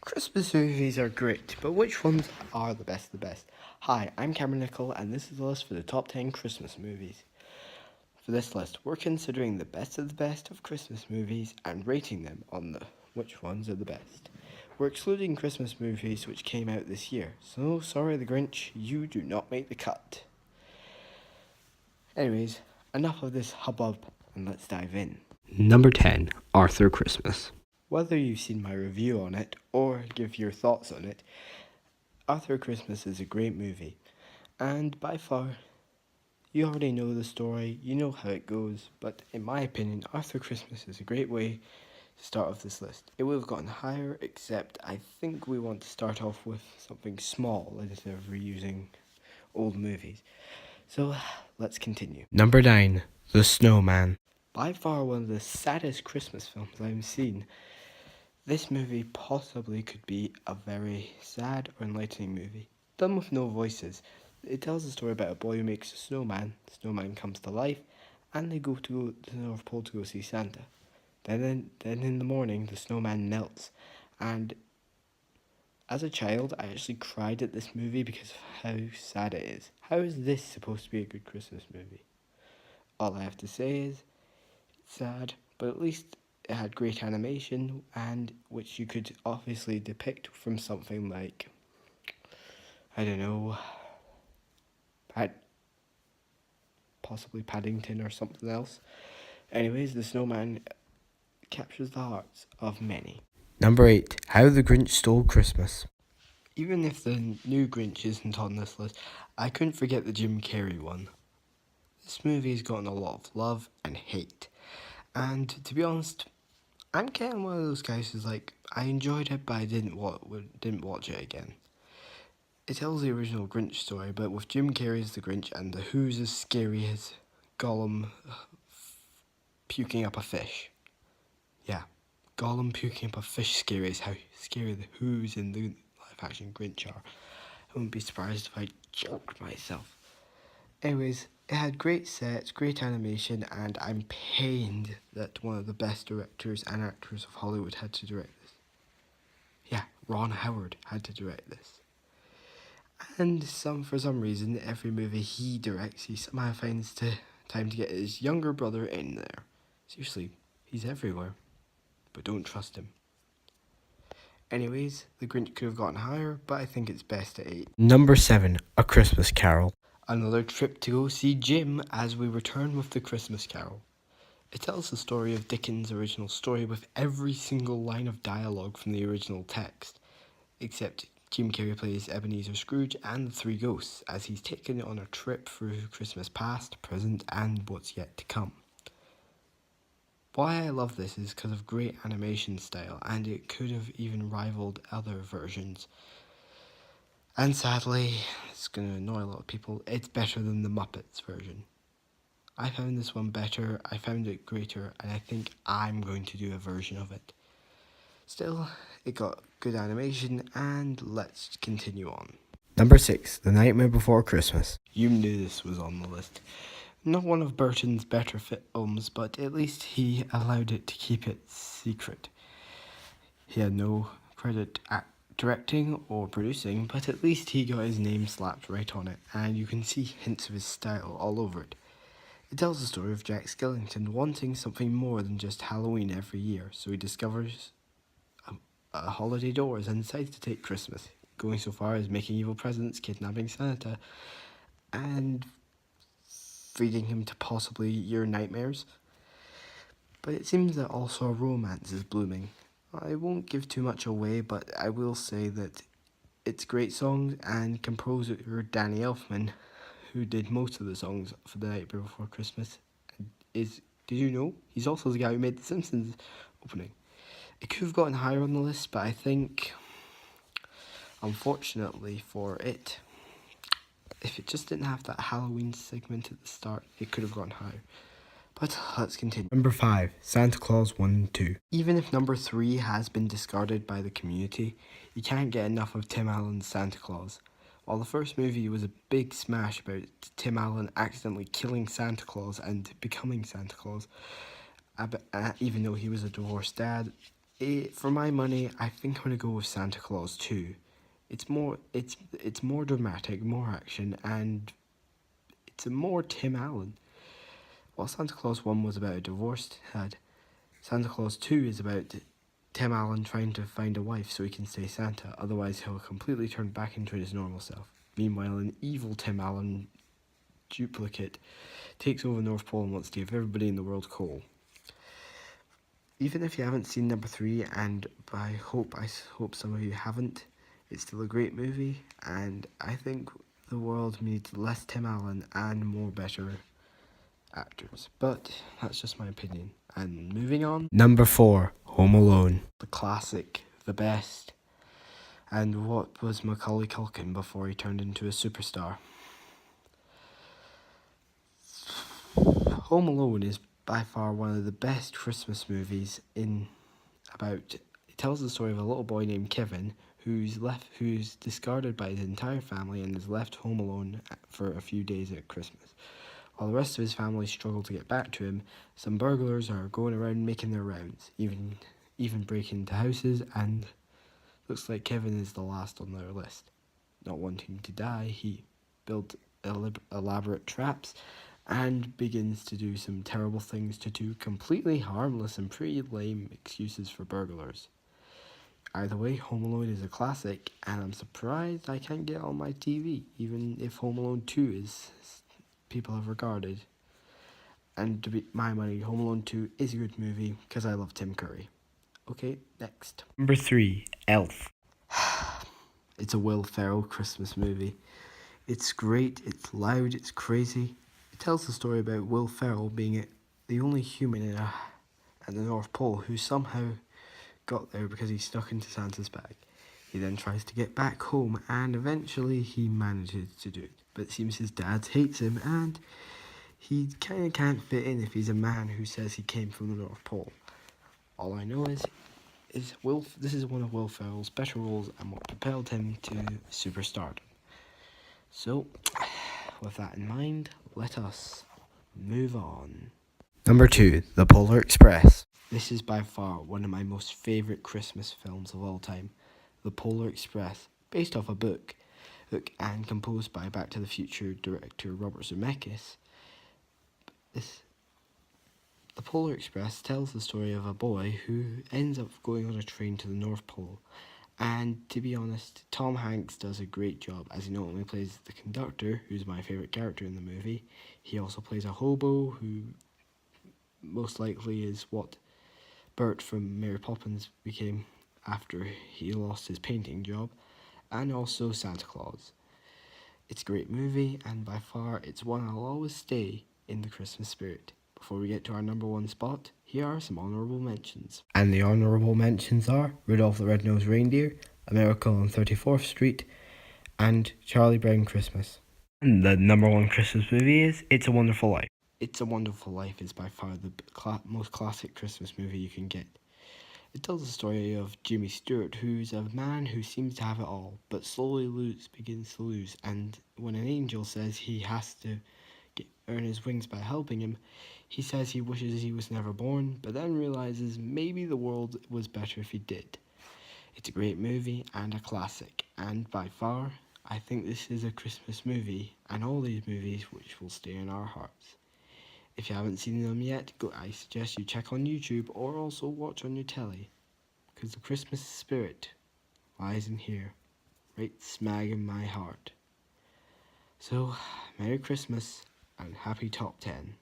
Christmas movies are great, but which ones are the best of the best? Hi, I'm Cameron Nicol, and this is the list for the top 10 Christmas movies. For this list, we're considering the best of the best of Christmas movies and rating them on the which ones are the best. We're excluding Christmas movies which came out this year, so sorry the Grinch, you do not make the cut. Anyways, enough of this hubbub and let's dive in. Number 10, Arthur Christmas. Whether you've seen my review on it or give your thoughts on it, Arthur Christmas is a great movie, and by far, you already know the story, you know how it goes, but in my opinion, Arthur Christmas is a great way to start off this list. It would have gotten higher, except I think we want to start off with something small instead of reusing old movies. So, let's continue. Number 9, The Snowman. By far one of the saddest Christmas films I've seen. This movie possibly could be a very sad or enlightening movie, done with no voices. It tells a story about a boy who makes a snowman. The snowman comes to life, and they go to the North Pole to go see Santa. Then in the morning, the snowman melts, and as a child, I actually cried at this movie because of how sad it is. How is this supposed to be a good Christmas movie? All I have to say is, it's sad, but at least it had great animation, and which you could obviously depict from something like, I don't know, possibly Paddington or something else. Anyways, the snowman captures the hearts of many. Number 8, How the Grinch Stole Christmas. Even if the new Grinch isn't on this list, I couldn't forget the Jim Carrey one. This movie has gotten a lot of love and hate. And to be honest, I'm kind of one of those guys who's like, I enjoyed it, but I didn't watch it again. It tells the original Grinch story, but with Jim Carrey as the Grinch and the Who's as scary as Gollum puking up a fish. Yeah, Gollum puking up a fish scary is how scary the Who's in the live-action Grinch are. I wouldn't be surprised if I choked myself. Anyways, it had great sets, great animation, and I'm pained that one of the best directors and actors of Hollywood had to direct this. Yeah, Ron Howard had to direct this. And for some reason, every movie he directs, he somehow finds time to get his younger brother in there. Seriously, he's everywhere. But don't trust him. Anyways, the Grinch could have gotten higher, but I think it's best at 8. Number 7, A Christmas Carol. Another trip to go see Jim as we return with the Christmas Carol. It tells the story of Dickens' original story with every single line of dialogue from the original text, except Jim Carrey plays Ebenezer Scrooge and the three ghosts as he's taken on a trip through Christmas past, present, and what's yet to come. Why I love this is because of great animation style, and it could have even rivaled other versions. And sadly, it's going to annoy a lot of people, it's better than the Muppets version. I found this one better, I found it greater, and I think I'm going to do a version of it. Still, it got good animation, and let's continue on. Number 6, The Nightmare Before Christmas. You knew this was on the list. Not one of Burton's better films, but at least he allowed it to keep it secret. He had no credit at directing or producing, but at least he got his name slapped right on it, and you can see hints of his style all over it. It tells the story of Jack Skellington wanting something more than just Halloween every year, so he discovers a holiday doors and decides to take Christmas, going so far as making evil presents, kidnapping Santa, and feeding him to possibly your nightmares. But it seems that also a romance is blooming. I won't give too much away, but I will say that it's great songs, and composer Danny Elfman, who did most of the songs for The Night Before Christmas, did you know? He's also the guy who made The Simpsons opening. It could have gotten higher on the list, but I think, unfortunately for it, if it just didn't have that Halloween segment at the start, it could have gone higher. But let's continue. Number 5, Santa Claus 1 and 2. Even if number 3 has been discarded by the community, you can't get enough of Tim Allen's Santa Claus. While the first movie was a big smash about Tim Allen accidentally killing Santa Claus and becoming Santa Claus, even though he was a divorced dad, For my money, I think I'm gonna go with Santa Claus 2. It's more dramatic, more action, and it's a more Tim Allen. While Santa Claus 1 was about a divorced dad, Santa Claus 2 is about Tim Allen trying to find a wife so he can stay Santa, otherwise he'll completely turn back into his normal self. Meanwhile, an evil Tim Allen duplicate takes over North Pole and wants to give everybody in the world coal. Even if you haven't seen number 3, and I hope some of you haven't, it's still a great movie, and I think the world needs less Tim Allen and more better actors. But that's just my opinion. And moving on, Number 4, Home Alone. the classic, the best. And what was Macaulay Culkin before he turned into a superstar? Home Alone is by far one of the best Christmas movies it tells the story of a little boy named Kevin who's discarded by his entire family and is left home alone for a few days at Christmas. While the rest of his family struggle to get back to him, some burglars are going around making their rounds, even breaking into houses, and looks like Kevin is the last on their list. Not wanting to die, he builds elaborate traps and begins to do some terrible things to two completely harmless and pretty lame excuses for burglars. Either way, Home Alone is a classic, and I'm surprised I can't get it on my TV, even if Home Alone 2 is people have regarded. And to be my money, Home Alone 2 is a good movie because I love Tim Curry. Okay, next. Number 3, Elf. It's a Will Ferrell Christmas movie. It's great, it's loud, it's crazy. It tells the story about Will Ferrell being the only human at the North Pole who somehow got there because he snuck into Santa's bag. He then tries to get back home and eventually he manages to do it. But it seems his dad hates him and he kind of can't fit in if he's a man who says he came from the North Pole. All I know is this is one of Will Ferrell's better roles and what propelled him to superstardom. So, with that in mind, let us move on. Number 2, The Polar Express. This is by far one of my most favourite Christmas films of all time. The Polar Express, based off a book and composed by Back to the Future director Robert Zemeckis. The Polar Express tells the story of a boy who ends up going on a train to the North Pole. And to be honest, Tom Hanks does a great job as he not only plays the conductor, who's my favourite character in the movie, he also plays a hobo who most likely is what Bert from Mary Poppins became after he lost his painting job, and also Santa Claus. It's a great movie, and by far it's one I'll always stay in the Christmas spirit. Before we get to our number 1 spot, here are some honourable mentions. And the honourable mentions are Rudolph the Red-Nosed Reindeer, A Miracle on 34th Street, and Charlie Brown Christmas. And the number 1 Christmas movie is It's a Wonderful Life. It's a Wonderful Life is by far the most classic Christmas movie you can get. It tells the story of Jimmy Stewart, who's a man who seems to have it all, but slowly begins to lose, and when an angel says he has to earn his wings by helping him, he says he wishes he was never born, but then realizes maybe the world was better if he did. It's a great movie and a classic, and by far, I think this is a Christmas movie, and all these movies which will stay in our hearts. If you haven't seen them yet, I suggest you check on YouTube or also watch on your telly, because the Christmas spirit lies in here, right smack in my heart. So, Merry Christmas and happy top 10.